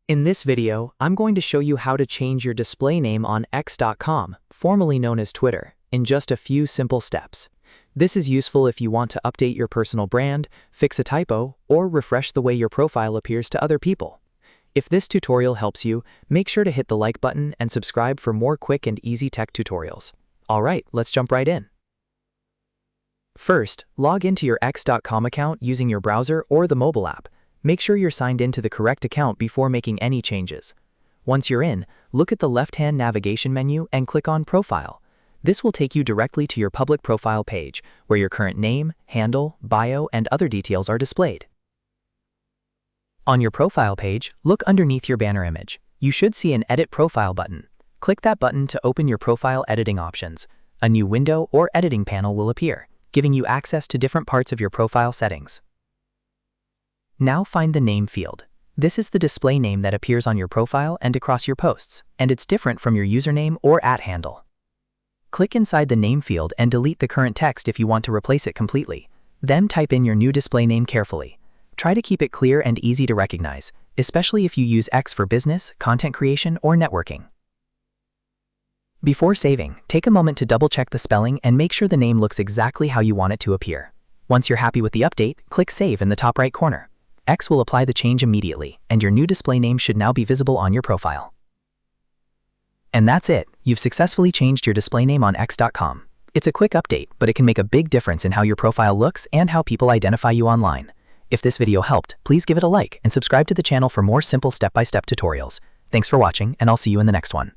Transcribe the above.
In this video, I'm going to show you how to change your display name on X.com, formerly known as Twitter, in just a few simple steps. This is useful if you want to update your personal brand, fix a typo, or refresh the way your profile appears to other people. If this tutorial helps you, make sure to hit the like button and subscribe for more quick and easy tech tutorials. Alright, let's jump right in. First, log into your X.com account using your browser or the mobile app. Make sure you're signed into the correct account before making any changes. Once you're in, look at the left-hand navigation menu and click on Profile. This will take you directly to your public profile page, where your current name, handle, bio, and other details are displayed. On your profile page, look underneath your banner image. You should see an Edit Profile button. Click that button to open your profile editing options. A new window or editing panel will appear, giving you access to different parts of your profile settings. Now find the name field. This is the display name that appears on your profile and across your posts, and it's different from your username or @handle. Click inside the name field and delete the current text if you want to replace it completely. Then type in your new display name carefully. Try to keep it clear and easy to recognize, especially if you use X for business, content creation, or networking. Before saving, take a moment to double-check the spelling and make sure the name looks exactly how you want it to appear. Once you're happy with the update, click Save in the top right corner. X will apply the change immediately, and your new display name should now be visible on your profile. And that's it, you've successfully changed your display name on X.com. It's a quick update, but it can make a big difference in how your profile looks and how people identify you online. If this video helped, please give it a like and subscribe to the channel for more simple step-by-step tutorials. Thanks for watching, and I'll see you in the next one.